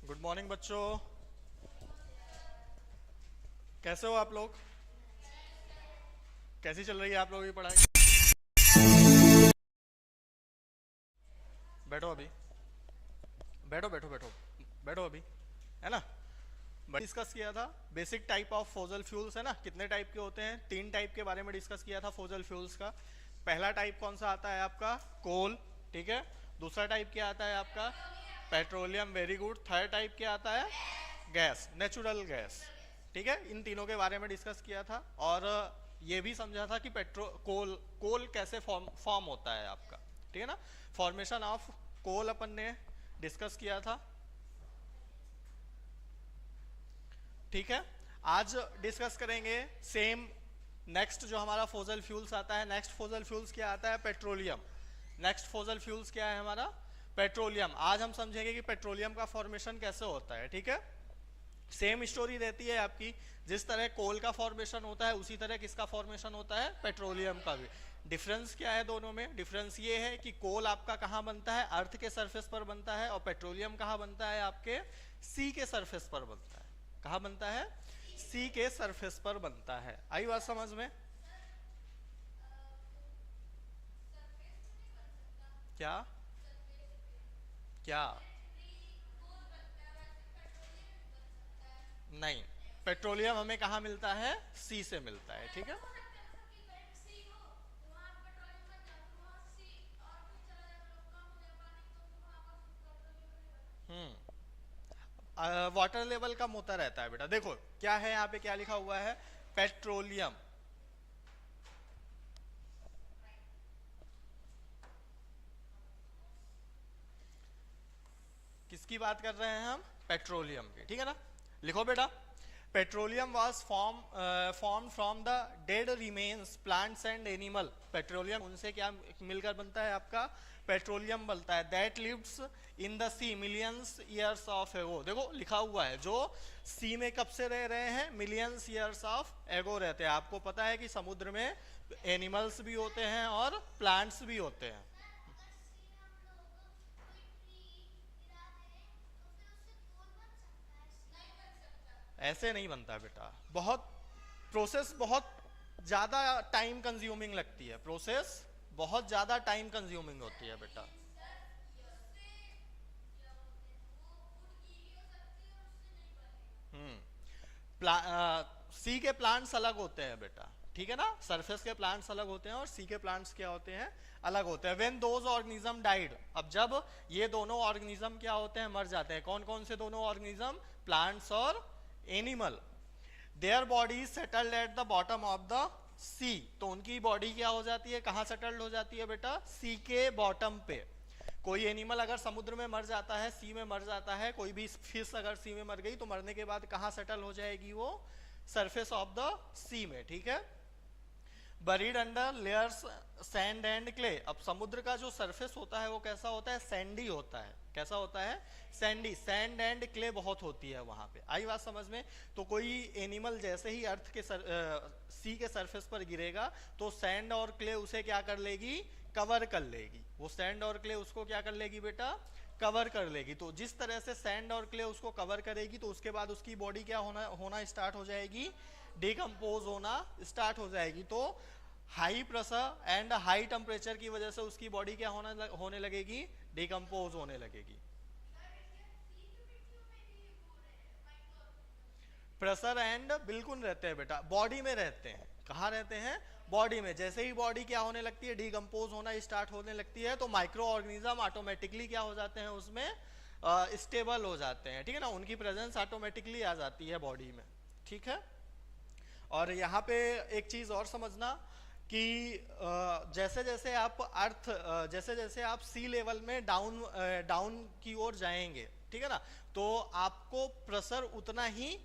Good morning बच्चों। कैसे हो आप लोग? कैसी चल रही है आप लोगों की पढ़ाई? बैठो अभी। बैठो बैठो बैठो। बैठो अभी। है ना? डिस्कस किया था basic type of fossil fuels, है ना? कितने टाइप के होते हैं? 3 टाइप के बारे में डिस्कस किया था फोजल फ्यूल्स का। पहला टाइप कौन सा आता है आपका? कोल। ठीक है। दूसरा टाइप क्या आता है आपका? Petroleum. Very good. Third type क्या आता है? Gas, natural gas. ठीक है, इन तीनों के बारे में डिस्कस किया था। और ये भी समझा था कि पेट्रो कोल कोल कैसे फॉर्म फॉर्म होता है आपका। ठीक है ना? फॉर्मेशन ऑफ कोल अपन ने डिस्कस किया था। ठीक है। आज डिस्कस करेंगे सेम नेक्स्ट जो हमारा फोजल फ्यूल्स आता है। नेक्स्ट फोजल फ्यूल्स क्या आता है? पेट्रोलियम। नेक्स्ट फोजल फ्यूल्स क्या है हमारा? पेट्रोलियम। आज हम समझेंगे कि पेट्रोलियम का फॉर्मेशन कैसे होता है। ठीक है। सेम स्टोरी रहती है आपकी। जिस तरह कोल का फॉर्मेशन होता है उसी तरह किसका फॉर्मेशन होता है? पेट्रोलियम का भी। डिफरेंस क्या है दोनों में? डिफरेंस ये है कि कोल आपका कहाँ बनता है? अर्थ के सरफेस पर बनता है, और पेट्रोलियम कहाँ बनता है? आपके सी के सरफेस पर बनता है। कहाँ बनता है? सी के सरफेस पर बनता है। आई बात समझ में? क्या? क्या? नहीं, पेट्रोलियम हमें कहाँ मिलता है? सी से मिलता है। ठीक है। वाटर लेवल कम होता रहता है बेटा। देखो क्या है यहाँ पे, क्या लिखा हुआ है? पेट्रोलियम। किसकी बात कर रहे हैं हम? पेट्रोलियम की। ठीक है ना? लिखो बेटा। Petroleum was form from the dead remains plants and animal. Petroleum उनसे क्या मिलकर बनता है आपका? पेट्रोलियम बनता है। That lives in the sea millions years of ago. देखो लिखा हुआ है, जो सी में कब से रह रहे हैं? मिलियंस ईयर्स ऑफ एगो रहते हैं। आपको पता है कि समुद्र में एनिमल्स भी होते हैं और प्लांट्स भी होते हैं। ऐसे नहीं बनता बेटा। बहुत प्रोसेस, बहुत ज़्यादा टाइम कंज्यूमिंग लगती है। प्रोसेस बहुत ज़्यादा टाइम कंज्यूमिंग होती है बेटा। सी के प्लांट्स अलग होते हैं बेटा। ठीक है ना? सरफेस के प्लांट्स अलग होते हैं और सी के प्लांट्स क्या होते हैं? अलग होते हैं। When those organism died. अब जब ये दोनों ऑर्गेनिज्म क्या होते हैं? मर जाते हैं। कौन कौन से दोनों ऑर्गेनिज्म? प्लांट्स और animal. Their body settled at the bottom of the sea. तो उनकी बॉडी क्या हो जाती है? कहाँ सेटल्ड हो जाती है बेटा? सी के बॉटम पे। कोई एनिमल अगर समुद्र में मर जाता है, सी में मर जाता है, कोई भी फिश अगर सी में मर गई, तो मरने के बाद कहाँ सेटल हो जाएगी वो? सरफेस ऑफ द सी में। ठीक है। Buried under layers sand and clay. अब समुद्र का जो सरफेस होता है वो कैसा होता है? सैंडी होता है। कैसा होता है? सैंडी। सैंड एंड क्ले बहुत होती है वहां पे। आई बात समझ में? तो कोई एनिमल जैसे ही अर्थ के सी के सरफेस पर गिरेगा, तो सैंड और क्ले उसे क्या कर लेगी? कवर कर लेगी। वो सैंड और क्ले उसको क्या कर लेगी बेटा? कवर कर लेगी। तो जिस तरह से सैंड और क्ले उसको कवर करेगी, तो उसके बाद उसकी बॉडी क्या होना होना स्टार्ट हो जाएगी? डिकम्पोज होना स्टार्ट हो जाएगी। तो high pressure and high temperature की वजह से उसकी बॉडी क्या होने लगेगी? डिकम्पोज होने लगेगी। प्रेशर एंड बिल्कुल रहते हैं बेटा, बॉडी में रहते हैं। कहाँ रहते हैं? बॉडी में। जैसे ही बॉडी क्या होने लगती है? डिकम्पोज होना स्टार्ट होने लगती है, तो माइक्रो ऑर्गेनिज्म ऑटोमेटिकली क्या हो जाते हैं उसमें? स्टेबल हो जाते हैं। ठीक है ना? उनकी प्रेजेंस ऑटोमेटिकली आ जाती है बॉडी में। ठीक है। और यहाँ पे एक चीज और समझना कि जैसे जैसे आप अर्थ जैसे जैसे आप सी लेवल में डाउन की ओर जाएंगे, ठीक है ना, तो आपको प्रेशर उतना ही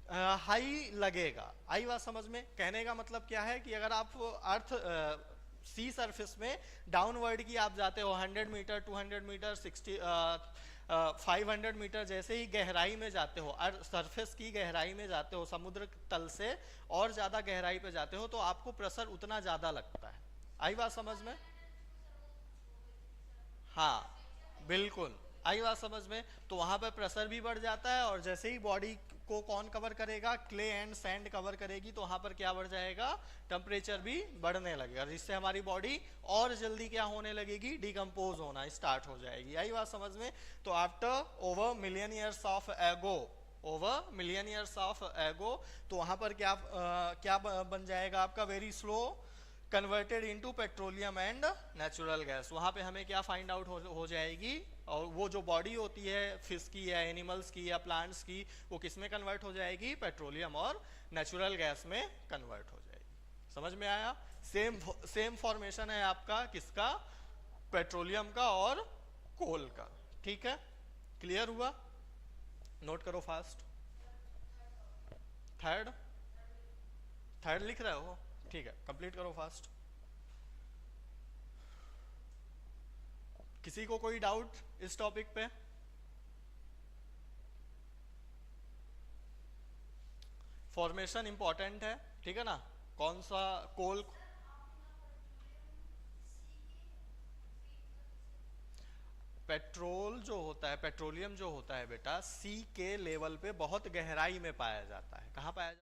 हाई लगेगा। आई बात समझ में? कहने का मतलब क्या है कि अगर आप अर्थ सी सरफेस में डाउनवर्ड की आप जाते हो 100 मीटर, 200 मीटर, 500 मीटर, जैसे ही गहराई में जाते हो, सरफेस की गहराई में जाते हो, समुद्र तल से और ज़्यादा गहराई पे जाते हो, तो आपको प्रेशर उतना ज़्यादा लगता है। आई बात समझ में? हाँ, बिल्कुल। आई बात समझ में? तो वहां पर प्रेशर भी बढ़ जाता है, और जैसे ही बॉडी को कौन कवर करेगा, क्ले एंड सैंड कवर करेगी, तो वहां पर क्या बढ़ जाएगा, टेम्परेचर भी बढ़ने लगेगा, जिससे हमारी बॉडी और जल्दी क्या होने लगेगी, डिकम्पोज होना स्टार्ट हो जाएगी। आई बात समझ में? तो after over million years of एगो, ओवर मिलियन ईयर्स ऑफ एगो, तो वहां पर क्या बन जाएगा आपका, very slow converted into petroleum and natural gas. वहां पे हमें क्या फाइंड आउट हो जाएगी, और वो जो बॉडी होती है फिश की या एनिमल्स की या प्लांट्स की, वो किस में कन्वर्ट हो जाएगी, पेट्रोलियम और नेचुरल गैस में कन्वर्ट हो जाएगी। समझ में आया? सेम फॉर्मेशन है आपका किसका, पेट्रोलियम का और कोल का। ठीक है, क्लियर हुआ? नोट करो फास्ट। थर्ड, थर्ड लिख रहे हो? ठीक है, कंप्लीट करो फास्ट। किसी को कोई डाउट इस टॉपिक पे? फॉर्मेशन इंपॉर्टेंट है, ठीक है ना? कौन सा कोल, पेट्रोल जो होता है, पेट्रोलियम जो होता है बेटा, सी के लेवल पे बहुत गहराई में पाया जाता है। कहाँ पाया जाता है?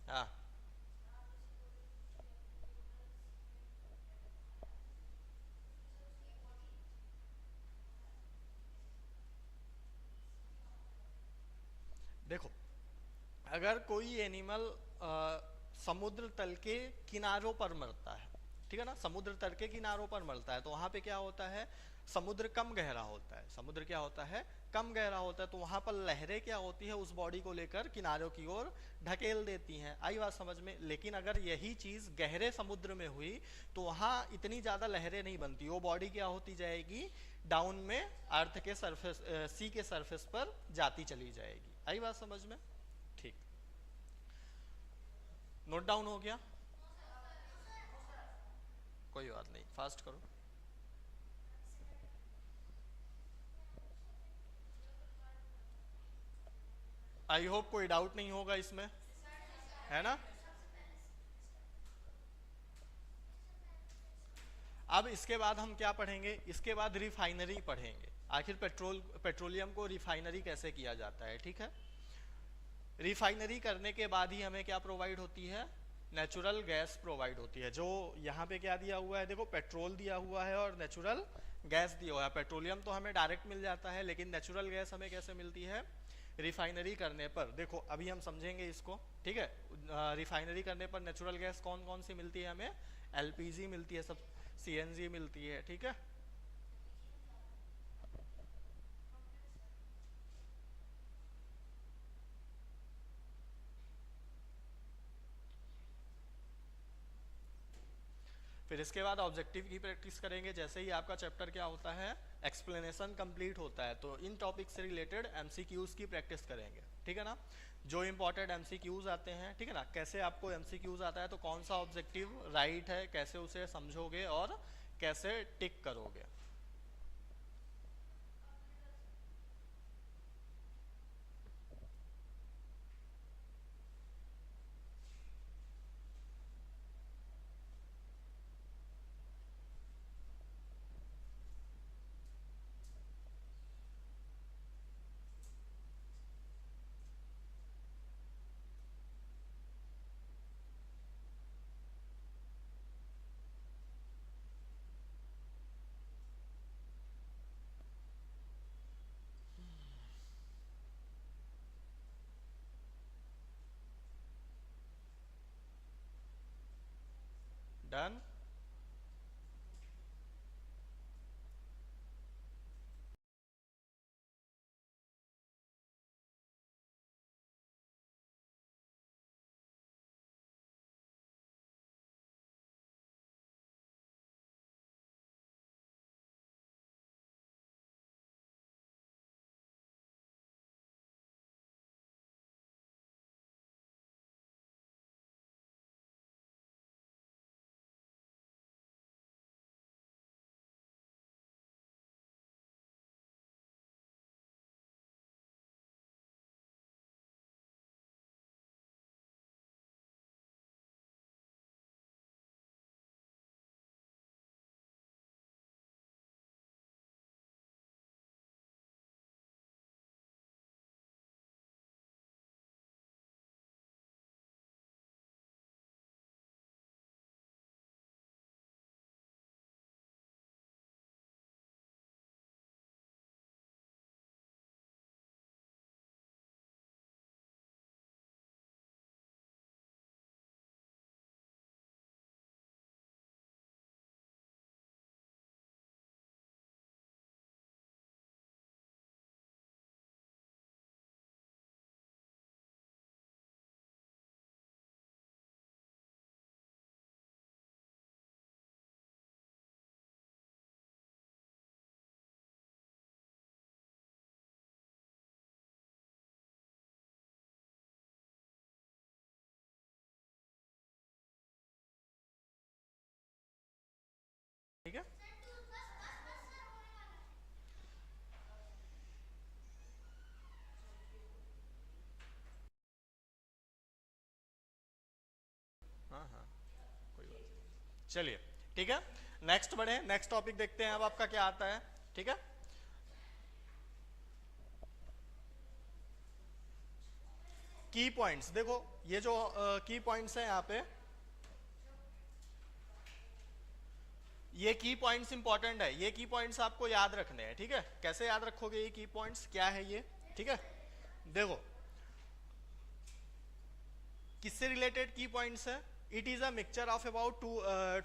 हाँ, देखो, अगर कोई एनिमल समुद्र तल के किनारों पर मरता है, ठीक है ना, समुद्र तल के किनारों पर मरता है, तो वहां पे क्या होता है, समुद्र कम गहरा होता है, समुद्र क्या होता है, कम गहरा होता है, तो वहां पर लहरें क्या होती है, उस बॉडी को लेकर किनारों की ओर ढकेल देती हैं। आई बात समझ में? लेकिन अगर यही चीज गहरे समुद्र में हुई, तो वहां इतनी ज्यादा लहरें नहीं बनती, वो बॉडी क्या होती जाएगी, डाउन में अर्थ के सरफेस, सी के सरफेस पर जाती चली जाएगी। आई बात समझ में? ठीक, नोट डाउन हो गया? कोई बात नहीं, फास्ट करो। आई होप कोई डाउट नहीं होगा इसमें, है ना? अब इसके बाद हम क्या पढ़ेंगे, इसके बाद रिफाइनरी पढ़ेंगे। आखिर पेट्रोलियम को रिफाइनरी कैसे किया जाता है, ठीक है? रिफाइनरी करने के बाद ही हमें क्या प्रोवाइड होती है, नेचुरल गैस प्रोवाइड होती है। जो यहाँ पे क्या दिया हुआ है, देखो, पेट्रोल दिया हुआ है और नेचुरल गैस दिया हुआ है। पेट्रोलियम तो हमें डायरेक्ट मिल जाता है, लेकिन नेचुरल गैस हमें कैसे मिलती है, रिफाइनरी करने पर। देखो अभी हम समझेंगे इसको, ठीक है? रिफाइनरी करने पर नेचुरल गैस कौन कौन सी मिलती है हमें, एलपीजी मिलती है, सब सीएनजी मिलती है, ठीक है? फिर इसके बाद ऑब्जेक्टिव की प्रैक्टिस करेंगे। जैसे ही आपका चैप्टर क्या होता है, एक्सप्लेनेशन कंप्लीट होता है, तो इन टॉपिक से रिलेटेड एमसीक्यूज की प्रैक्टिस करेंगे, ठीक है ना? जो इंपॉर्टेंट एमसीक्यूज आते हैं, ठीक है ना, कैसे आपको एमसीक्यूज आता है, तो कौन सा ऑब्जेक्टिव राइट है, कैसे उसे समझोगे और कैसे टिक करोगे। डन। चलिए ठीक है, नेक्स्ट बढ़े, नेक्स्ट टॉपिक देखते हैं अब आपका क्या आता है। ठीक है, की पॉइंट्स देखो, ये जो की पॉइंट्स है यहाँ पे, ये की पॉइंट्स इंपॉर्टेंट है, ये की पॉइंट्स आपको याद रखने हैं। ठीक है, कैसे याद रखोगे ये की पॉइंट्स, क्या है ये? ठीक है, देखो किससे रिलेटेड की पॉइंट्स है? It is a mixture of about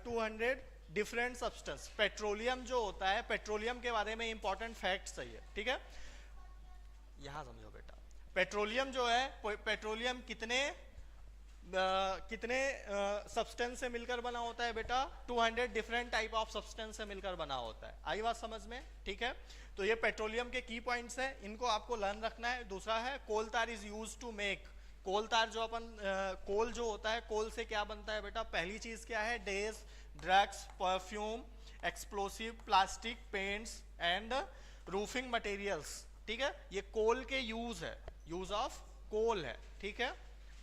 200 different substance. Petroleum जो होता है, पेट्रोलियम के बारे में इंपॉर्टेंट फैक्ट्स है ये। ठीक है, यहां समझो बेटा, पेट्रोलियम जो है, पेट्रोलियम कितने कितने सब्सटेंस से मिलकर बना होता है बेटा? 200 डिफरेंट टाइप ऑफ सब्सटेंस से मिलकर बना होता है। आई बात समझ में? ठीक है, तो ये पेट्रोलियम के की पॉइंट्स है, इनको आपको लर्न रखना है। दूसरा है कोल तार इज यूज टू मेक, कोल तार जो अपन कोल जो होता है, कोल से क्या बनता है बेटा? पहली चीज क्या है? Days, drugs, perfume, explosive, plastic, paints and roofing materials. ठीक है, ये कोल के यूज है, यूज ऑफ कोल है। ठीक है,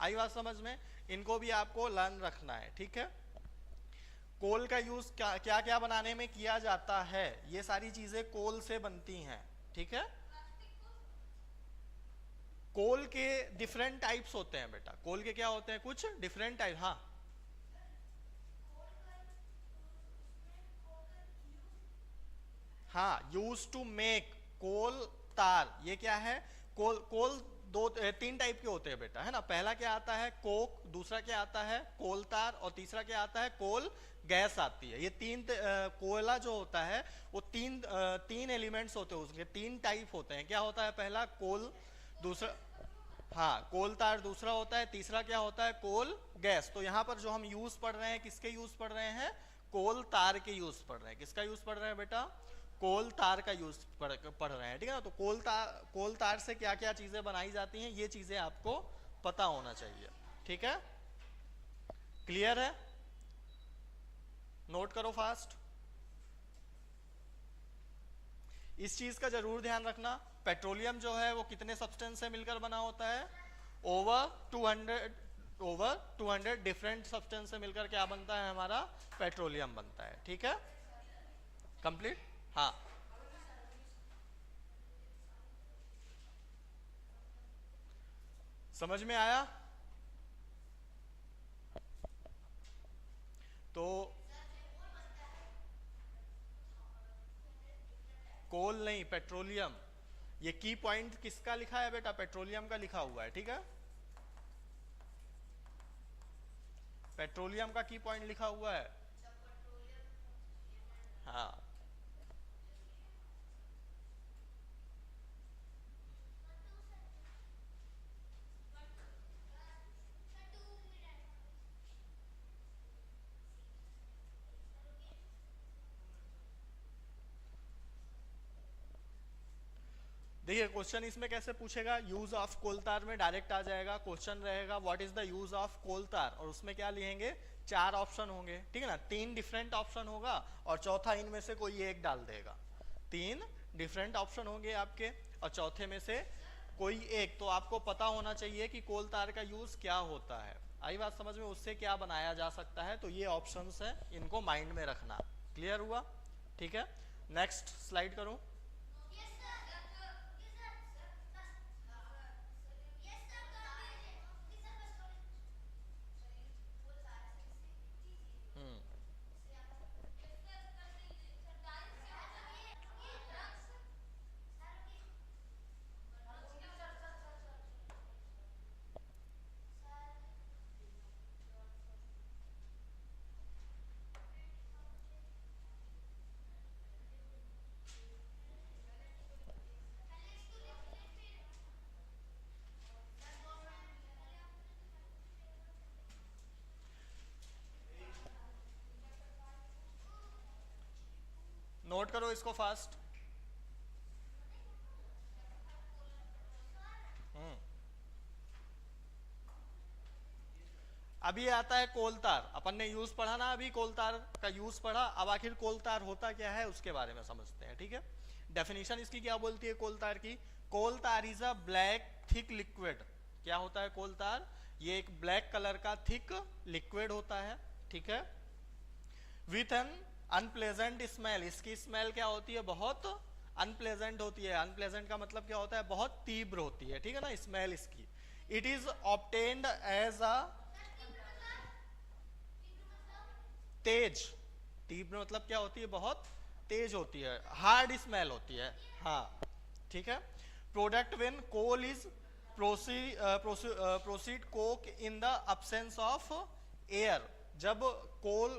आई बात समझ में? इनको भी आपको लर्न रखना है। ठीक है, कोल का यूज क्या क्या बनाने में किया जाता है, ये सारी चीजें कोल से बनती हैं। ठीक है, कोल के डिफरेंट टाइप्स होते हैं बेटा, कोल के क्या होते हैं? कुछ डिफरेंट टाइप। हाँ हाँ, यूज टू मेक कोल तार, ये क्या है? कोल, कोल दो तीन टाइप के होते हैं बेटा, है ना। पहला क्या आता है? कोक, दूसरा क्या आता है? कोल तार, और तीसरा क्या आता है? कोल गैस आती है। ये तीन कोयला जो होता है वो तीन एलिमेंट्स होते हैं, उसके तीन टाइप होते हैं। क्या होता है? पहला कोल, दूसरा हाँ कोल तार दूसरा होता है, तीसरा क्या होता है? Coal gas. तो यहाँ पर जो हम यूज पढ़ रहे हैं, किसके यूज पढ़ रहे हैं? कोल तार के यूज पढ़ रहे हैं। किसका यूज पढ़ रहे हैं बेटा? कोल तार का यूज पढ़ रहे हैं। ठीक है ना, तो कोल तार से क्या क्या चीजें बनाई जाती हैं, ये चीजें आपको पता होना चाहिए। ठीक है, क्लियर है? नोट करो फास्ट, इस चीज का जरूर ध्यान रखना। पेट्रोलियम जो है वो कितने सब्सटेंस से मिलकर बना होता है? ओवर 200 डिफरेंट सब्सटेंस से मिलकर क्या बनता है? हमारा पेट्रोलियम बनता है। ठीक है, कंप्लीट। हाँ, समझ में आया? तो कोल नहीं, पेट्रोलियम। ये की पॉइंट किसका लिखा है बेटा? पेट्रोलियम का लिखा हुआ है। ठीक है, पेट्रोलियम का की पॉइंट लिखा हुआ है। हाँ, देखिए क्वेश्चन इसमें कैसे पूछेगा? यूज ऑफ कोलतार में डायरेक्ट आ जाएगा, क्वेश्चन रहेगा what is the use of coal tar, और उसमें क्या लिखेंगे? 4 ऑप्शन होंगे। ठीक है ना, 3 डिफरेंट ऑप्शन होगा और चौथा इनमें से कोई एक डाल देगा। 3 डिफरेंट ऑप्शन होंगे आपके और चौथे में से कोई एक। तो आपको पता होना चाहिए कि कोलतार का यूज क्या होता है। आई बात समझ में? उससे क्या बनाया जा सकता है। तो ये ऑप्शंस है, इनको माइंड में रखना। क्लियर हुआ? ठीक है, नेक्स्ट स्लाइड करूं। नोट करो इसको फास्ट। अभी आता है कोलतार, अपन ने यूज पढ़ा ना, अभी कोलतार का यूज पढ़ा। अब आखिर कोलतार होता क्या है उसके बारे में समझते हैं। ठीक है, डेफिनेशन इसकी क्या बोलती है कोलतार की? Coal tar is a black thick liquid. क्या होता है कोलतार? ये एक ब्लैक कलर का थिक लिक्विड होता है। ठीक है, विथ एन अनप्लेजेंट स्मेल, इसकी स्मेल क्या होती है, बहुत अनप्लेजेंट होती है। अनप्लेजेंट का मतलब क्या होता है, बहुत तीव्र होती है, ठीक है ना, स्मेल इसकी। It is obtained as a तेज, तीव्र मतलब क्या होती है, बहुत तेज होती है, हार्ड स्मेल होती है, हाँ ठीक है। Product when coal is proceed coke in the absence of air, जब कोल,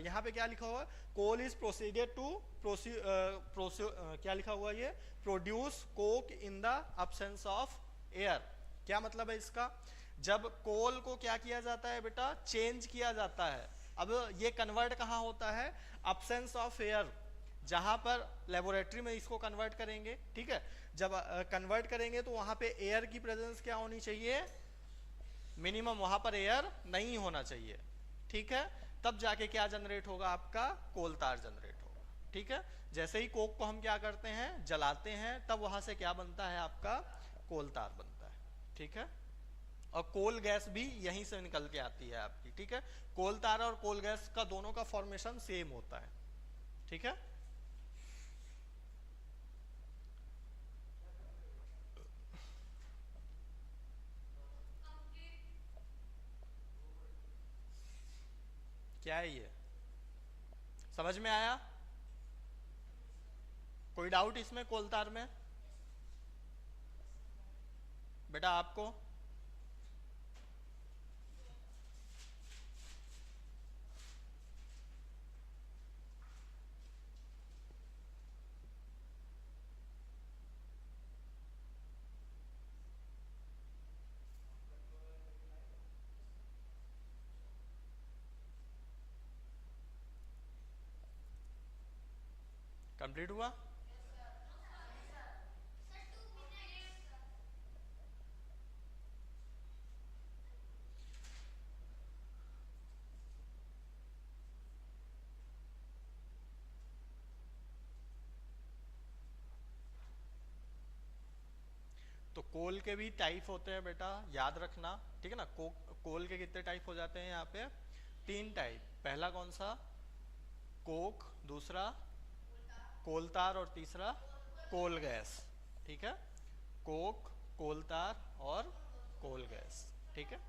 यहाँ पे क्या लिखा हुआ है, कोल इज प्रोसीडेड टू क्या लिखा हुआ है ये, produce Coke in the absence of air. क्या मतलब है इसका, जब कोल को क्या किया जाता है बेटा, चेंज किया जाता है। अब ये कन्वर्ट कहाँ होता है, अब्सेंस ऑफ एयर, जहां पर लेबोरेटरी में इसको कन्वर्ट करेंगे, ठीक है। जब कन्वर्ट करेंगे तो वहां पे एयर की प्रेजेंस क्या होनी चाहिए, मिनिमम, वहां पर एयर नहीं होना चाहिए, ठीक है। तब जाके क्या जनरेट होगा, आपका कोल तार जनरेट होगा, ठीक है। जैसे ही कोक को हम क्या करते हैं, जलाते हैं, तब वहां से क्या बनता है, आपका कोल तार बनता है, ठीक है। और कोल गैस भी यहीं से निकल के आती है आपकी, ठीक है। कोल तार और कोल गैस का दोनों का फॉर्मेशन सेम होता है, ठीक है। क्या है ये, समझ में आया, कोई डाउट इसमें कोल तार में बेटा आपको? कंप्लीट हुआ? तो कोल के भी टाइप होते हैं बेटा, याद रखना, ठीक है ना। कोल के कितने टाइप हो जाते हैं यहाँ पे, 3 टाइप। पहला कौन सा, कोक, दूसरा कोल तार, और तीसरा कोल गैस, ठीक है। कोक, कोल तार और कोल गैस, ठीक है।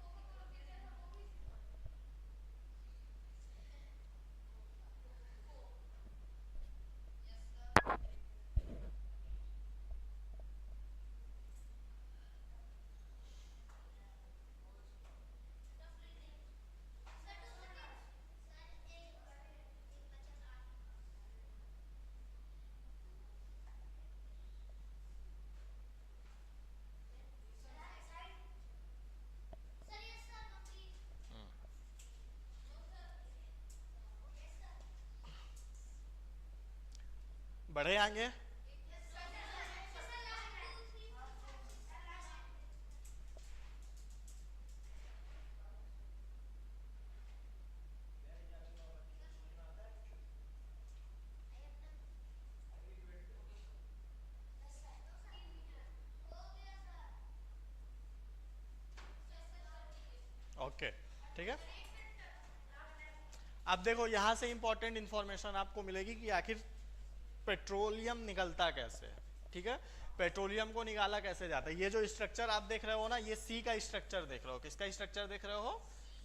बढ़े आगे, ओके, ठीक है। अब देखो यहाँ से इंपॉर्टेंट इंफॉर्मेशन आपको मिलेगी कि आखिर पेट्रोलियम निकलता कैसे है, ठीक है। पेट्रोलियम को निकाला कैसे जाता है, ये जो स्ट्रक्चर आप देख रहे हो ना, ये सी का स्ट्रक्चर देख रहे हो, किसका स्ट्रक्चर देख रहे हो,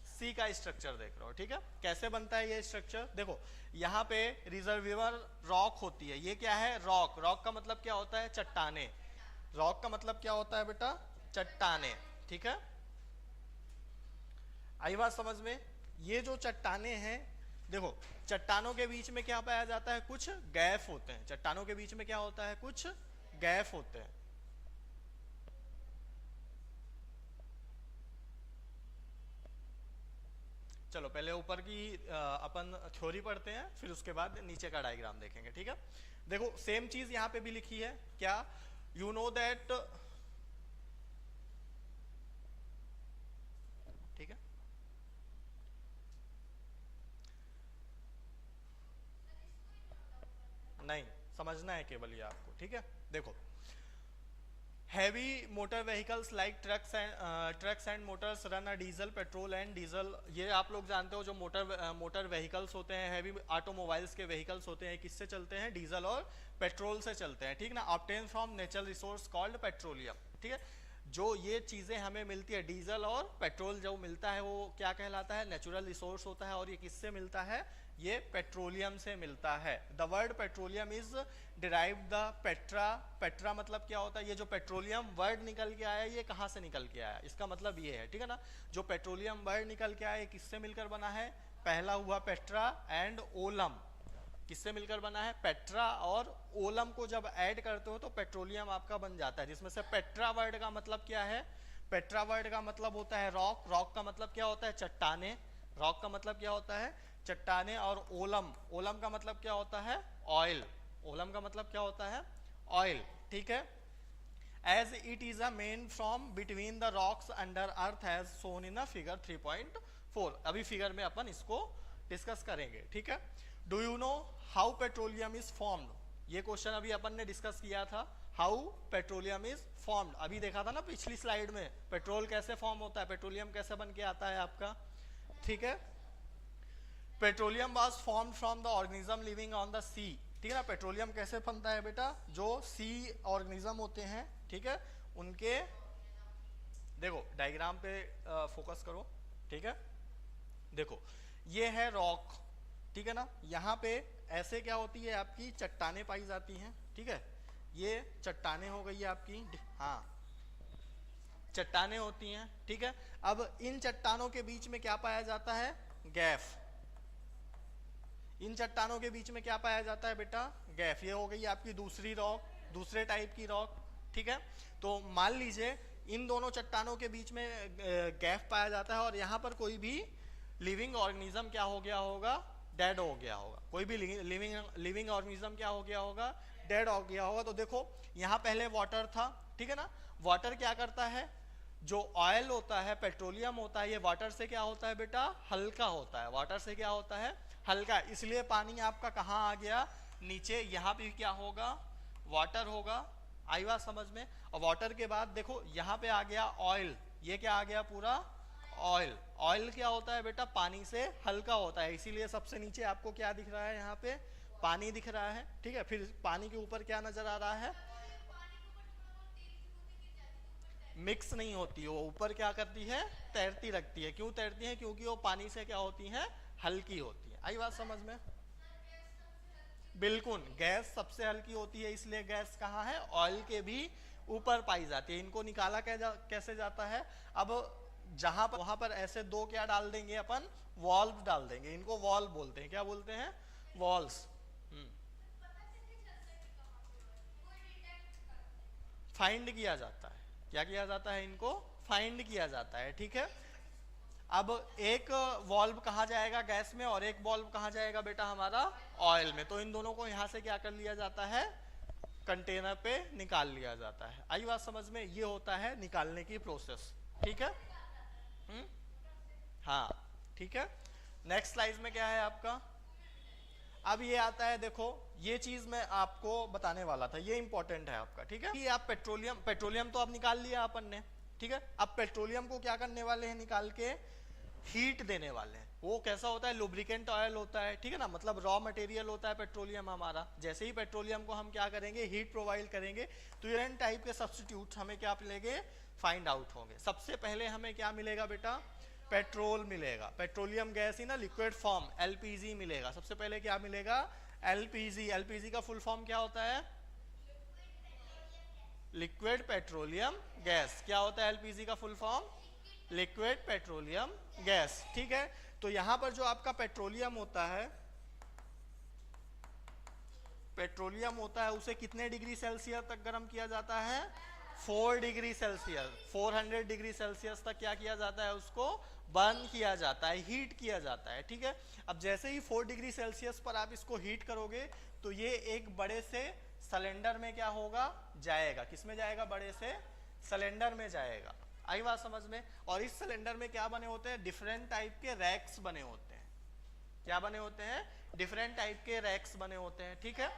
सी का स्ट्रक्चर देख रहे हो, ठीक है। कैसे बनता है ये स्ट्रक्चर, देखो यहाँ पे रिजर्वियर रॉक होती है, ये क्या है, रॉक। रॉक का मतलब क्या होता है, चट्टाने। रॉक का मतलब क्या होता है बेटा, चट्टाने, ठीक है। आई बात समझ में, ये जो चट्टाने हैं, देखो चट्टानों के बीच में क्या पाया जाता है, कुछ गैप होते हैं। चट्टानों के बीच में क्या होता है, कुछ गैप होते हैं। चलो पहले ऊपर की अपन थ्योरी पढ़ते हैं, फिर उसके बाद नीचे का डायग्राम देखेंगे, ठीक है। देखो सेम चीज यहाँ पे भी लिखी है, क्या, यू नो दैट, ठीक है। नहीं, समझना है केवल ये आपको, ठीक है। देखो heavy motor vehicles like trucks and Motors run a diesel petrol and diesel. ये आप लोग जानते हो जो मोटर व्हीकल्स होते हैं, हैवी ऑटोमोबाइल्स के व्हीकल्स होते हैं, किससे चलते हैं? डीजल और पेट्रोल से चलते हैं, ठीक ना। Obtain from natural resource called petroleum, ठीक है। जो ये चीज़ें हमें मिलती है, डीजल और पेट्रोल जो मिलता है वो क्या कहलाता है? नेचुरल रिसोर्स होता है। और ये किससे मिलता है? ये पेट्रोलियम से मिलता है। The word petroleum is derive the Petra. Petra मतलब क्या होता है? ये जो पेट्रोलियम वर्ड निकल के आया, ये कहाँ से निकल के आया? इसका मतलब ये है, ठीक है ना। जो पेट्रोलियम वर्ड निकल के आया, ये किससे मिलकर बना है? पहला हुआ पेट्रा एंड ओलम। किससे मिलकर बना है? पेट्रा और ओलम को जब ऐड करते हो तो पेट्रोलियम आपका बन जाता है। जिसमें से पेट्रा वर्ड का मतलब क्या है? पेट्रा वर्ड का मतलब होता है रॉक। रॉक का मतलब क्या होता है? चट्टाने। रॉक का मतलब क्या होता है? चट्टाने। और ओलम, ओलम का मतलब क्या होता है? ऑयल। ओलम का मतलब क्या होता है? ऑयल, ठीक है। As it is a mined from between the rocks under earth as shown in figure 3.4। अभी फिगर में अपन इसको डिस्कस करेंगे, ठीक है। Do you know how petroleum is formed? ये क्वेश्चन अभी अपन ने डिस्कस किया था। हाउ पेट्रोलियम इज फॉर्म्ड, अभी देखा था ना पिछली स्लाइड में, पेट्रोल कैसे फॉर्म होता है, पेट्रोलियम कैसे बन के आता है आपका, ठीक है। Petroleum was formed from the organism living on the sea, ठीक है ना। पेट्रोलियम कैसे बनता है बेटा? जो सी ऑर्गेनिज्म होते हैं, ठीक है, उनके, देखो डायग्राम पे फोकस करो, ठीक है। देखो ये है रॉक, ठीक है ना। यहाँ पे ऐसे क्या होती है? आपकी चट्टाने पाई जाती हैं, ठीक है। ये चट्टाने हो गई है आपकी, हाँ चट्टाने होती हैं, ठीक है। अब इन चट्टानों के बीच में क्या पाया जाता है? गैफ। इन चट्टानों के बीच में क्या पाया जाता है बेटा? गैफ। ये हो गई आपकी दूसरी रॉक, दूसरे टाइप की रॉक, ठीक है। तो मान लीजिए इन दोनों चट्टानों के बीच में गैप पाया जाता है और यहाँ पर कोई भी लिविंग ऑर्गेनिज्म क्या हो गया होगा? डेड हो गया होगा। कोई भी लिविंग ऑर्गेनिज्म क्या हो गया होगा? डेड हो गया होगा। तो देखो यहाँ पहले वाटर था, ठीक है ना। वाटर क्या करता है? जो ऑयल होता है, पेट्रोलियम होता है, ये वाटर से क्या होता है बेटा? हल्का होता है। वाटर से क्या होता है? हल्का। इसलिए पानी आपका कहाँ आ गया? नीचे। यहाँ पे क्या होगा? वाटर होगा। आई बात समझ में? और वाटर के बाद देखो यहाँ पे आ गया ऑयल। ये क्या आ गया? पूरा ऑयल। ऑयल क्या होता है बेटा? पानी से हल्का होता है, इसीलिए सबसे नीचे आपको क्या दिख रहा है? यहाँ पे पानी दिख रहा है, ठीक है। फिर पानी के ऊपर क्या नजर आ रहा है? मिक्स नहीं होती, वो ऊपर क्या करती है? तैरती रखती है। क्यों तैरती है? क्योंकि वो पानी से क्या होती है? हल्की होती है। आई बात समझ में? बिल्कुल, गैस सबसे हल्की होती है, इसलिए गैस कहाँ है? ऑयल के भी ऊपर पाई जाती है। इनको निकाला कैसे जाता है? अब जहां पर, वहां पर ऐसे दो क्या डाल देंगे अपन? वॉल्व डाल देंगे। इनको वॉल्व बोलते हैं। क्या बोलते हैं? वॉल्व्स। फाइंड किया जाता है। क्या किया जाता है? इनको फाइंड किया जाता है, ठीक है। अब एक वॉल्व कहाँ जाएगा? गैस में। और एक वॉल्व कहाँ जाएगा बेटा? हमारा ऑयल में। तो इन दोनों को यहाँ से क्या कर लिया जाता है? कंटेनर पे निकाल लिया जाता है। आई बात समझ में? ये होता है निकालने की प्रोसेस, ठीक है। हाँ ठीक है। नेक्स्ट स्लाइड में क्या है आपका? अब ये आता है, देखो ये चीज मैं आपको बताने वाला था, ये इंपॉर्टेंट है आपका, ठीक है। ये आप पेट्रोलियम तो अब निकाल लिया अपन ने, ठीक है। अब पेट्रोलियम को क्या करने वाले हैं? निकाल के हीट देने वाले हैं। वो कैसा होता है? लुब्रिकेंट ऑयल होता है, ठीक है ना। मतलब रॉ मटेरियल होता है पेट्रोलियम हमारा। जैसे ही पेट्रोलियम को हम क्या करेंगे? हीट प्रोवाइड करेंगे, तो ये टाइप के सब्स्टिट्यूट हमें क्या मिलेंगे? फाइंड आउट होंगे। सबसे पहले हमें क्या मिलेगा बेटा? पेट्रोल मिलेगा। Petroleum gas in liquid form, LPG मिलेगा। सबसे पहले क्या मिलेगा? एलपीजी। एलपीजी का फुल फॉर्म क्या होता है? Liquid petroleum gas. क्या होता है एलपीजी का full form? Liquid petroleum gas, ठीक है। तो यहां पर जो आपका पेट्रोलियम होता है, पेट्रोलियम होता है, उसे कितने डिग्री सेल्सियस तक गर्म किया जाता है? 4 डिग्री सेल्सियस, 400 डिग्री सेल्सियस तक क्या किया जाता है? उसको बर्न किया जाता है, हीट किया जाता है, ठीक है। अब जैसे ही 4 डिग्री सेल्सियस पर आप इसको हीट करोगे तो ये एक बड़े से सिलेंडर में क्या होगा? जाएगा। किसमें जाएगा? बड़े से सिलेंडर में जाएगा। आई बात समझ में? और इस सिलेंडर में क्या बने होते हैं? डिफरेंट टाइप के रैक्स बने होते हैं। क्या बने होते हैं? डिफरेंट टाइप के रैक्स बने होते हैं, ठीक है।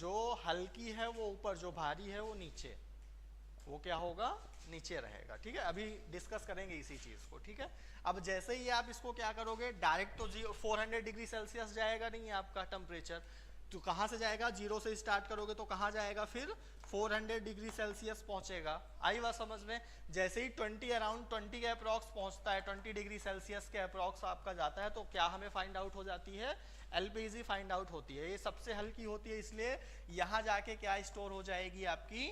जो हल्की है वो ऊपर, जो भारी है वो नीचे, वो क्या होगा, नीचे रहेगा। ठीक है, अभी डिस्कस करेंगे इसी चीज को। ठीक है, अब जैसे ही आप इसको क्या करोगे, डायरेक्ट तो 400 डिग्री सेल्सियस जाएगा नहीं आपका टेम्परेचर, तो कहाँ से जाएगा, जीरो से स्टार्ट करोगे तो कहाँ जाएगा, फिर 400 डिग्री सेल्सियस पहुंचेगा। आई बात समझ में। जैसे ही 20 अराउंड 20 के अप्रॉक्स पहुंचता है, 20 डिग्री सेल्सियस के अप्रॉक्स आपका जाता है, तो क्या हमें फाइंड आउट हो जाती है, एलपीजी फाइंड आउट होती है। ये सबसे हल्की होती है, इसलिए यहाँ जाके क्या स्टोर हो जाएगी आपकी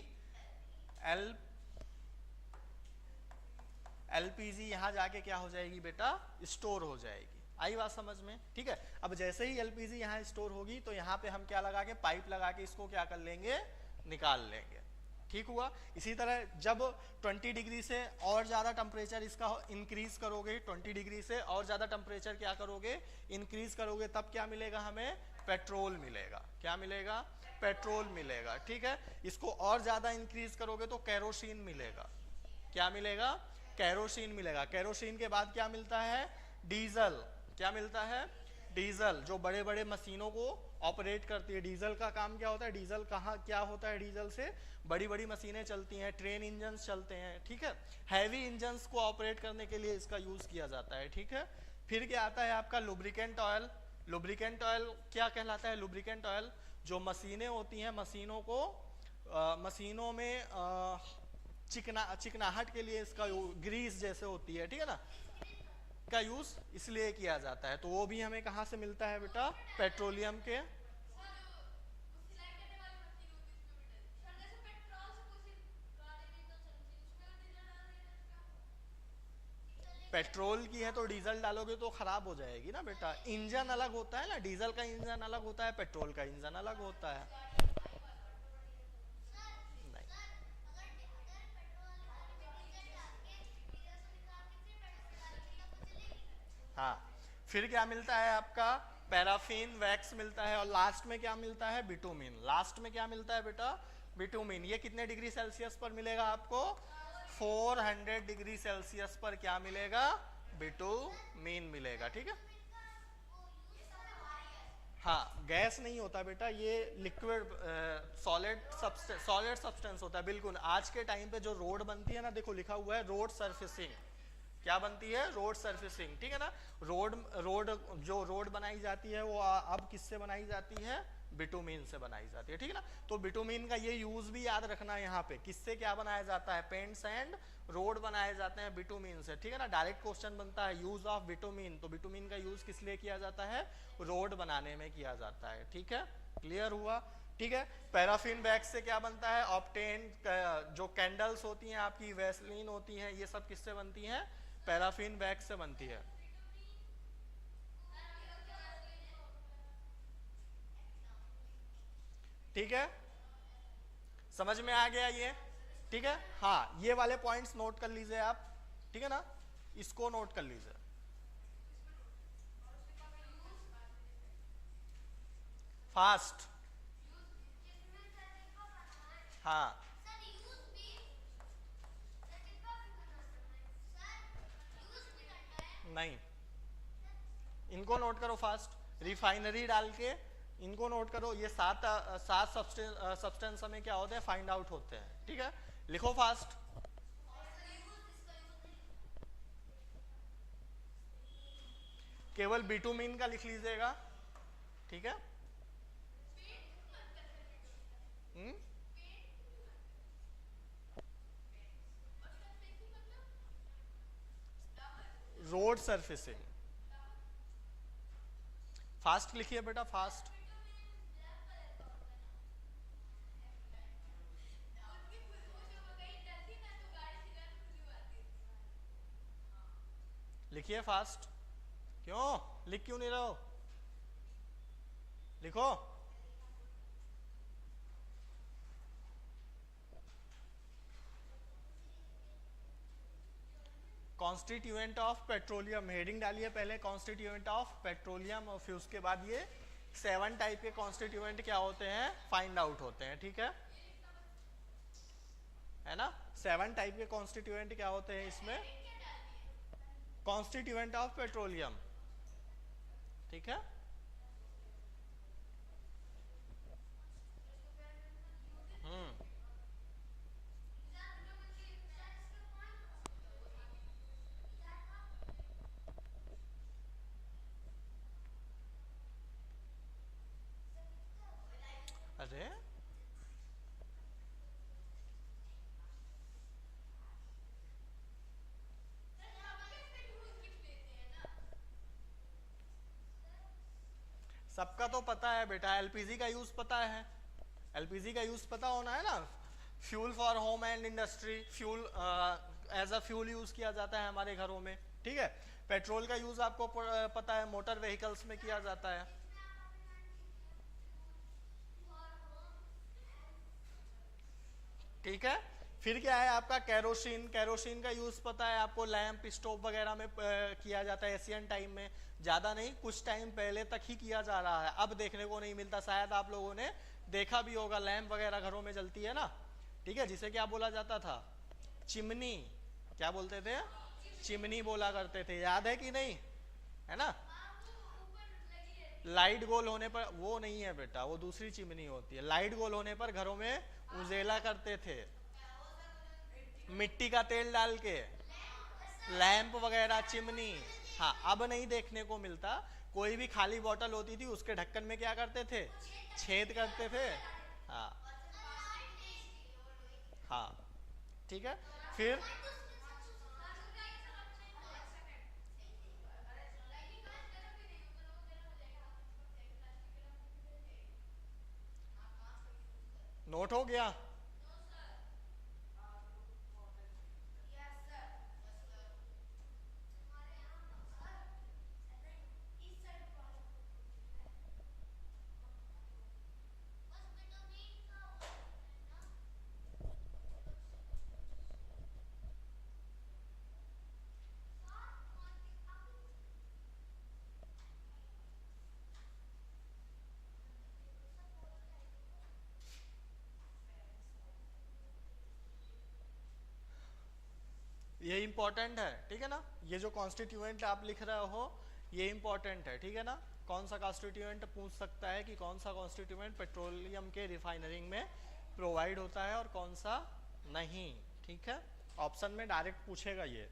एलपीजी, यहाँ जाके क्या हो जाएगी बेटा, स्टोर हो जाएगी। आई बात समझ में। ठीक है, अब जैसे ही एलपीजी यहाँ स्टोर होगी तो यहाँ पे हम क्या लगा के, पाइप लगा के इसको क्या कर लेंगे, निकाल लेंगे। ठीक हुआ। इसी तरह जब 20 डिग्री से और ज़्यादा टेम्परेचर इसका इंक्रीज करोगे, 20 डिग्री से और ज़्यादा टेम्परेचर क्या करोगे, इंक्रीज करोगे, तब क्या मिलेगा हमें, पेट्रोल मिलेगा। क्या मिलेगा, पेट्रोल मिलेगा। ठीक है, इसको और ज़्यादा इंक्रीज करोगे तो कैरोसिन मिलेगा। क्या मिलेगा, कैरोसिन मिलेगा। कैरोसिन के बाद क्या मिलता है, डीजल। क्या मिलता है, डीजल, जो बड़े बड़े मशीनों को ऑपरेट करती है। डीजल का काम क्या होता है, डीजल कहाँ क्या होता है, डीजल से बड़ी बड़ी मशीनें चलती हैं, ट्रेन इंजन चलते हैं। ठीक है, हैवी इंजन्स को ऑपरेट करने के लिए इसका यूज किया जाता है। ठीक है, फिर क्या आता है आपका लुब्रिकेंट ऑयल। लुब्रिकेंट ऑयल क्या कहलाता है, लुब्रिकेंट ऑयल जो मशीनें होती हैं, मशीनों को मशीनों में चिकनाहट के लिए इसका ग्रीस जैसे होती है, ठीक है ना, का यूज इसलिए किया जाता है। तो वो भी हमें कहाँ से मिलता है बेटा, पेट्रोलियम के। पेट्रोल की है तो डीजल डालोगे तो खराब हो जाएगी ना बेटा। इंजन अलग होता है ना, डीजल का इंजन अलग होता है, पेट्रोल का इंजन अलग होता है। नहीं, हाँ, फिर क्या मिलता है आपका, पैराफिन वैक्स मिलता है, और लास्ट में क्या मिलता है, बिटुमिन। लास्ट में क्या मिलता है बेटा, बिटुमिन। ये कितने डिग्री सेल्सियस पर मिलेगा आपको, 400 डिग्री सेल्सियस पर क्या मिलेगा, बिटुमिन मिलेगा। ठीक है, हाँ, गैस नहीं होता बेटा, ये लिक्विड सॉलिड सब्सटेंस होता है। बिल्कुल, आज के टाइम पे जो रोड बनती है ना, देखो लिखा हुआ है रोड सरफेसिंग। क्या बनती है, रोड सरफेसिंग। ठीक है ना, रोड रोड जो रोड बनाई जाती है वो अब किससे बनाई जाती है, बिटुमिन से बनाई जाती है। ठीक है ना, तो बिटुमिन का ये यूज भी याद रखना है, यहाँ पे किससे क्या बनाया जाता है, पेंट्स एंड रोड बनाए जाते हैं बिटुमिन से। ठीक है ना, डायरेक्ट क्वेश्चन बनता है यूज ऑफ बिटुमिन, तो बिटुमिन का यूज किस लिए किया जाता है, रोड बनाने में किया जाता है। ठीक है, क्लियर हुआ। ठीक है, पैराफिन वैक्स से क्या बनता है, ऑप्टेन, जो कैंडल्स होती हैं आपकी, वैसलीन होती हैं, ये सब किससे बनती हैं, पैराफिन वैक्स से बनती है। ठीक है, समझ में आ गया ये। ठीक है, हाँ, ये वाले पॉइंट्स नोट कर लीजिए आप। ठीक है ना, इसको नोट कर लीजिए। फास्ट, हाँ, नहीं, इनको नोट करो फास्ट। रिफाइनरी डाल के इनको नोट करो। ये सात सब्सटेंस हमें क्या होते हैं, फाइंड आउट होते हैं। ठीक है, लिखो फास्ट। केवल बिटुमिन का लिख लीजिएगा। ठीक है, रोड सरफेसिंग। फास्ट लिखिए बेटा, फास्ट। लिखिए फास्ट। क्यों, लिख क्यों नहीं रहे हो, लिखो। कॉन्स्टिट्यूएंट ऑफ पेट्रोलियम, हेडिंग डालिए पहले, कॉन्स्टिट्यूएंट ऑफ पेट्रोलियम, और फिर उसके बाद ये 7 टाइप के कॉन्स्टिट्यूएंट क्या होते हैं, फाइंड आउट होते हैं। ठीक है ना, 7 टाइप के कॉन्स्टिट्यूएंट क्या होते हैं इसमें, कॉन्स्टिट्यूएंट ऑफ पेट्रोलियम। ठीक है, थे। सबका तो पता है बेटा, एलपीजी का यूज पता है, एलपीजी का यूज पता होना है ना, fuel for home and industry, fuel as a fuel use किया जाता है हमारे घरों में, ठीक है। पेट्रोल का यूज आपको पता है, मोटर व्हीकल्स में किया जाता है। ठीक है। फिर क्या है आपका कैरोसिन, कैरोसिन का यूज पता है आपको, लैंप स्टोव वगैरह में किया जाता है एशियन टाइम में, ज्यादा नहीं कुछ टाइम पहले तक ही किया जा रहा है, अब देखने को नहीं मिलता। शायद आप लोगों ने देखा भी होगा, लैंप वगैरह घरों में जलती है ना, ठीक है, जिसे क्या बोला जाता था, चिमनी, क्या बोलते थे, चिमनी बोला करते थे, याद है कि नहीं, है ना। लाइट गोल होने पर, वो नहीं है बेटा, वो दूसरी चिमनी होती है। लाइट गोल होने पर घरों में उजेला करते थे, मिट्टी का तेल डाल के, लैंप वगैरह, चिमनी। हाँ, अब नहीं देखने को मिलता। कोई भी खाली बोतल होती थी उसके ढक्कन में क्या करते थे, छेद करते थे। हाँ हाँ, ठीक है। फिर नोट हो गया। ये इंपॉर्टेंट है, ठीक है ना, ये जो कॉन्स्टिट्यूएंट आप लिख रहे हो ये इंपॉर्टेंट है, ठीक है ना। कौन सा कॉन्स्टिट्यूएंट पूछ सकता है कि कौन सा कॉन्स्टिट्यूएंट पेट्रोलियम के रिफाइनरिंग में प्रोवाइड होता है और कौन सा नहीं, ठीक है। ऑप्शन में डायरेक्ट पूछेगा ये।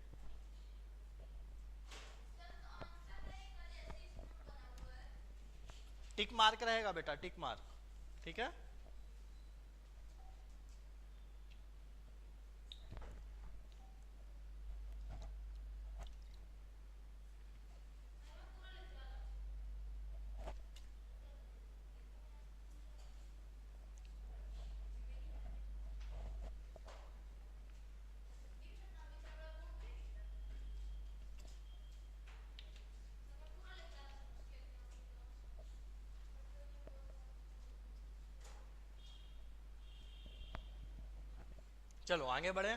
टिक मार्क रहेगा बेटा, टिक मार्क, ठीक है। चलो आगे बढ़े।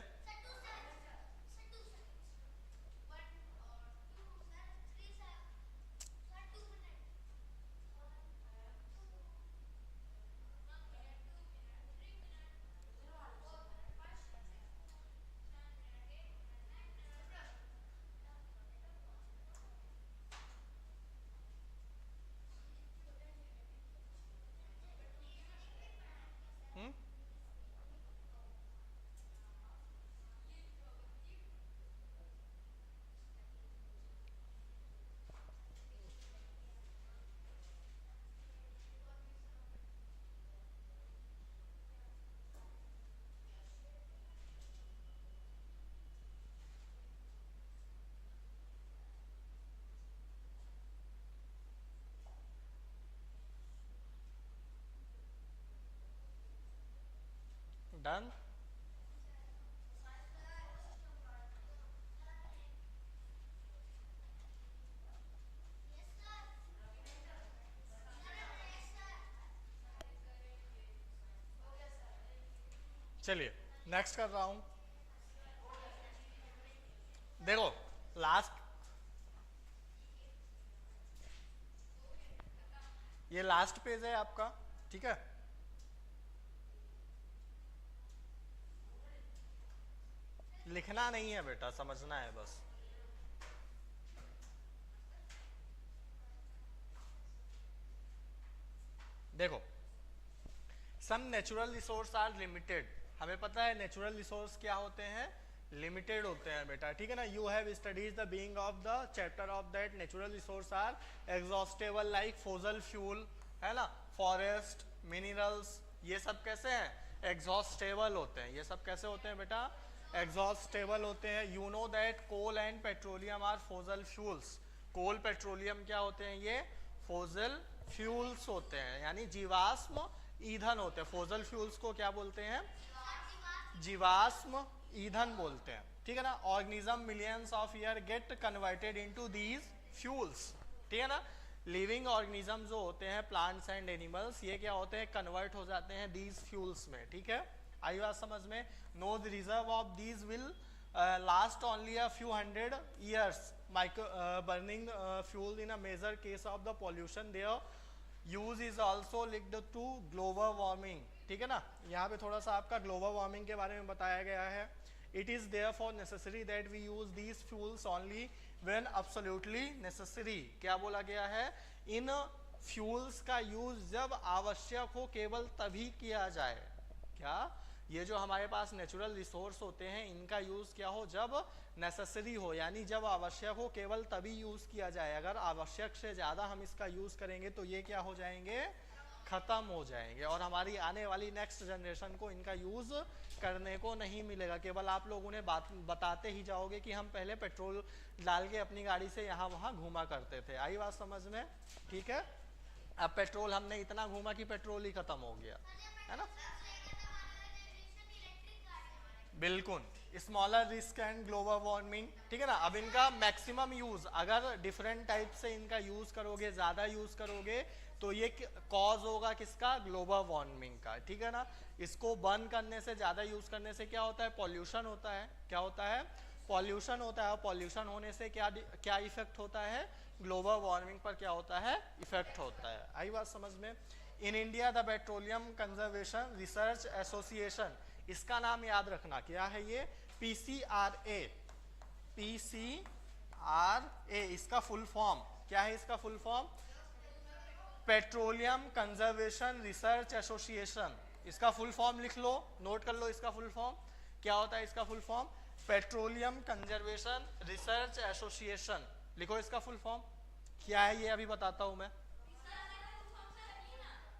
डन। चलिए नेक्स्ट कर रहा हूं। देखो लास्ट, ये लास्ट पेज है आपका, ठीक है। लिखना नहीं है बेटा, समझना है बस। देखो, some natural resource are limited, हमें पता है नेचुरल रिसोर्स क्या होते हैं, लिमिटेड होते हैं बेटा, ठीक है ना। You have studies the being of the chapter of that natural resource are exhaustible like fossil fuel, है ना, फॉरेस्ट, मिनरल्स, ये सब कैसे हैं, एग्जॉस्टेबल होते हैं। ये सब कैसे होते हैं बेटा, एग्जॉस्टेबल होते हैं। You know that coal and petroleum are fossil fuels. Coal petroleum क्या होते हैं, ये फोजल फ्यूल्स होते हैं, यानी जीवाश्म ईंधन होते हैं। फोजल फ्यूल्स को क्या बोलते हैं, जीवाश्म ईंधन बोलते हैं, ठीक है ना। Organism millions of year get converted into these fuels, ठीक है ना। लिविंग ऑर्गेनिज्म जो होते हैं, प्लांट्स एंड एनिमल्स, ये क्या होते हैं, कन्वर्ट हो जाते हैं दीज फ्यूल्स में, ठीक है। आई बात समझ में। Known the reserve of these will last only a few hundred years. Burning fuel in a major cause of the pollution their use is also linked to global warming, ठीक है ना। यहाँ पे थोड़ा सा आपका ग्लोबल वार्मिंग के बारे में बताया गया है। It is therefore necessary that we use these fuels only when absolutely necessary. क्या बोला गया है, इन फ्यूल्स का यूज जब आवश्यक हो केवल तभी किया जाए। क्या, ये जो हमारे पास नेचुरल रिसोर्स होते हैं, इनका यूज क्या हो, जब नेसेसरी हो, यानी जब आवश्यक हो केवल तभी यूज किया जाए। अगर आवश्यक से ज्यादा हम इसका यूज करेंगे तो ये क्या हो जाएंगे, खत्म हो जाएंगे, और हमारी आने वाली नेक्स्ट जनरेशन को इनका यूज करने को नहीं मिलेगा। केवल आप लोग उन्हें बताते ही जाओगे कि हम पहले पेट्रोल डाल के अपनी गाड़ी से यहाँ वहाँ घूमा करते थे। आई बात समझ में, ठीक है। अब पेट्रोल हमने इतना घूमा कि पेट्रोल ही खत्म हो गया, है ना। बिल्कुल, smaller risk and global warming, ठीक है ना। अब इनका मैक्सिमम यूज, अगर डिफरेंट टाइप से इनका यूज करोगे, ज्यादा यूज करोगे, तो ये कॉज होगा किसका, ग्लोबल वार्मिंग का, ठीक है ना। इसको बर्न करने से, ज्यादा यूज करने से क्या होता है, पॉल्यूशन होता है। क्या होता है, पॉल्यूशन होता है। पॉल्यूशन होने से क्या क्या इफेक्ट होता है, ग्लोबल वार्मिंग पर क्या होता है, इफेक्ट होता है। आई बात समझ में। In India the petroleum conservation research association, इसका नाम याद रखना, क्या है ये, PCRA। PCRA इसका फुल फॉर्म क्या है, इसका full form petroleum conservation research association. इसका फुल फॉर्म लिख लो, नोट कर लो इसका फुल फॉर्म क्या होता है। इसका full form petroleum conservation research association, लिखो इसका फुल फॉर्म क्या है, ये अभी बताता हूं मैं।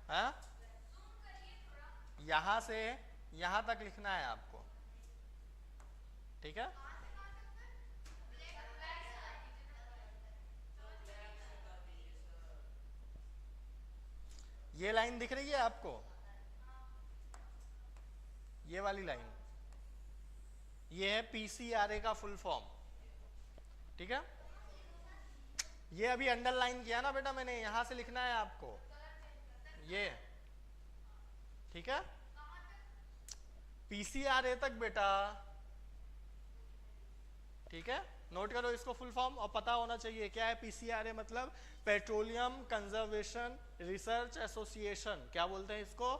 हाँ, यहां से यहां तक लिखना है आपको, ठीक है। ये लाइन दिख रही है आपको, ये वाली लाइन, ये है PCRA का फुल फॉर्म, ठीक है। ये अभी अंडरलाइन किया ना बेटा मैंने, यहां से लिखना है आपको ये, ठीक है। PCRA तक बेटा, ठीक है। नोट करो इसको फुल फॉर्म, और पता होना चाहिए क्या है PCRA, मतलब पेट्रोलियम कंजर्वेशन रिसर्च एसोसिएशन। क्या बोलते हैं इसको,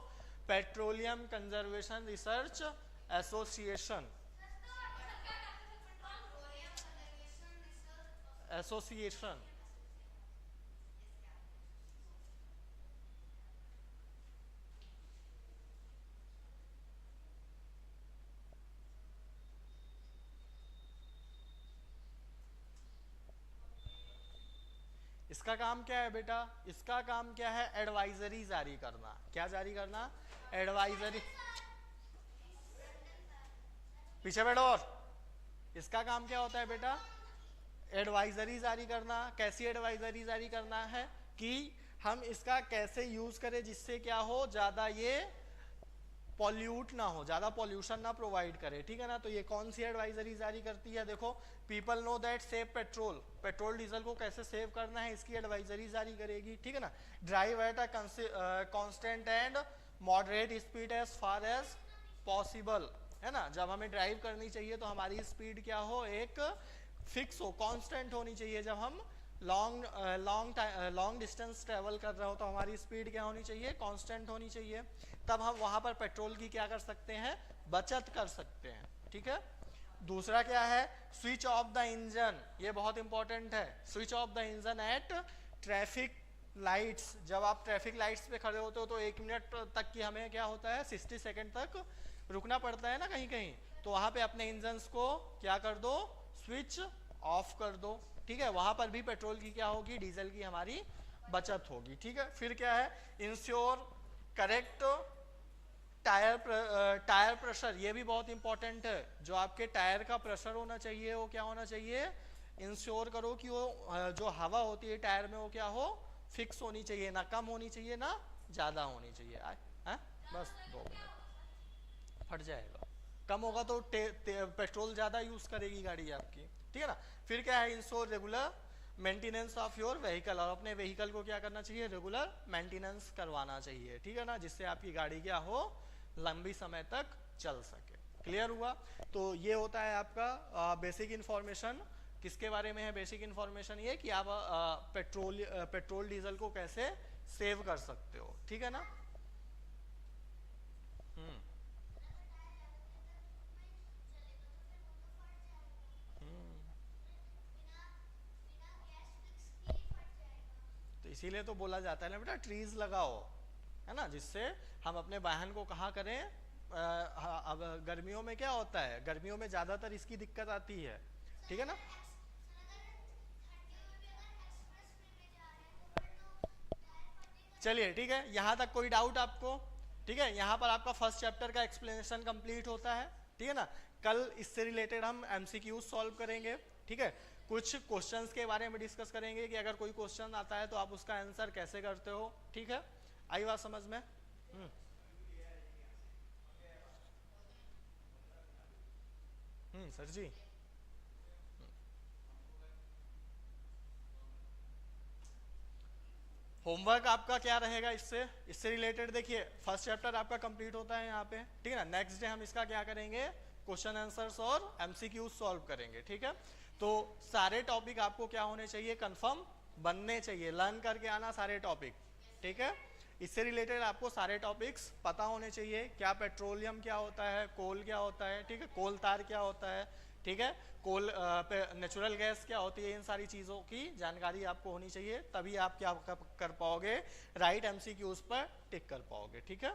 petroleum conservation research association. Association, इसका काम क्या है बेटा, इसका काम क्या है, एडवाइजरी जारी करना। क्या जारी करना, एडवाइजरी, पीछे बैठो। और इसका काम क्या होता है बेटा, एडवाइजरी जारी करना। कैसी एडवाइजरी जारी करना है, कि हम इसका कैसे यूज करें जिससे क्या हो, ज्यादा ये पॉल्यूट ना हो, ज्यादा पॉल्यूशन ना प्रोवाइड करे, ठीक है ना। तो ये कौन सी एडवाइजरी जारी करती है, देखो, people know that save petrol, petrol diesel को कैसे सेव करना है, इसकी एडवाइजरी जारी करेगी, ठीक है ना। Drive at a constant and moderate speed as far as possible, है ना। जब हमें ड्राइव करनी चाहिए तो हमारी स्पीड क्या हो, एक फिक्स हो, कांस्टेंट होनी चाहिए। जब हम लॉन्ग डिस्टेंस ट्रेवल कर रहे हो तो हमारी स्पीड क्या होनी चाहिए, कांस्टेंट होनी चाहिए। तब हम वहां पर पेट्रोल की क्या कर सकते हैं, बचत कर सकते हैं, ठीक है। दूसरा क्या है, स्विच ऑफ द इंजन, ये बहुत इंपॉर्टेंट है। Switch off the engine at traffic lights, जब आप ट्रैफिक लाइट्स पे खड़े होते हो तो 1 मिनट तक की हमें क्या होता है, 60 सेकेंड तक रुकना पड़ता है ना कहीं कहीं, तो वहां पे अपने इंजन्स को क्या कर दो, स्विच ऑफ कर दो, ठीक है। वहां पर भी पेट्रोल की क्या होगी, डीजल की हमारी बचत होगी, ठीक है। फिर क्या है, इंश्योर करेक्ट टायर प्रेशर, ये भी बहुत इंपॉर्टेंट है। जो आपके टायर का प्रेशर होना चाहिए वो क्या होना चाहिए, इंश्योर करो कि वो जो हवा होती है टायर में वो क्या हो, फिक्स होनी चाहिए, ना कम होनी चाहिए ना ज़्यादा होनी चाहिए। बस 2 मिनट, फट जाएगा। कम होगा तो पेट्रोल ज़्यादा यूज़ करेगी गाड़ी आपकी, ठीक है ना। फिर क्या है, ensure regular maintenance of your vehicle, और अपने व्हीकल को क्या करना चाहिए, रेगुलर मेंटेनेंस करवाना चाहिए, ठीक है ना, जिससे आपकी गाड़ी क्या हो, लंबी समय तक चल सके। क्लियर हुआ। तो ये होता है आपका बेसिक इन्फॉर्मेशन। किसके बारे में है बेसिक इन्फॉर्मेशन, ये कि आप पेट्रोल डीजल को कैसे सेव कर सकते हो, ठीक है ना। तो इसीलिए तो बोला जाता है ना बेटा, ट्रीज लगाओ, है ना, जिससे हम अपने वाहन को कहाँ करें। अब गर्मियों में क्या होता है, गर्मियों में ज्यादातर इसकी दिक्कत आती है, ठीक है ना। चलिए ठीक है, यहाँ तक कोई डाउट आपको, ठीक है। यहाँ पर आपका फर्स्ट चैप्टर का एक्सप्लेनेशन कंप्लीट होता है, ठीक है ना। कल इससे रिलेटेड हम एमसीक्यूज सॉल्व करेंगे, ठीक है। कुछ क्वेश्चंस के बारे में डिस्कस करेंगे कि अगर कोई क्वेश्चन आता है तो आप उसका आंसर कैसे करते हो, ठीक है। आई बात समझ में। सर जी, होमवर्क आपका क्या रहेगा इससे रिलेटेड, देखिए फर्स्ट चैप्टर आपका कंप्लीट होता है यहाँ पे, ठीक है ना। नेक्स्ट डे हम इसका क्या करेंगे, क्वेश्चन आंसर्स और एमसीक्यूज सॉल्व करेंगे, ठीक है। तो सारे टॉपिक आपको क्या होने चाहिए, कंफर्म बनने चाहिए, लर्न करके आना सारे टॉपिक, ठीक है। इससे रिलेटेड आपको सारे टॉपिक्स पता होने चाहिए, क्या पेट्रोलियम क्या होता है, कोल क्या होता है, ठीक है, कोल तार क्या होता है, ठीक है, कोल नेचुरल गैस क्या होती है, इन सारी चीज़ों की जानकारी आपको होनी चाहिए, तभी आप क्या कर पाओगे, राइट एमसीक्यूज पर टिक कर पाओगे, ठीक है।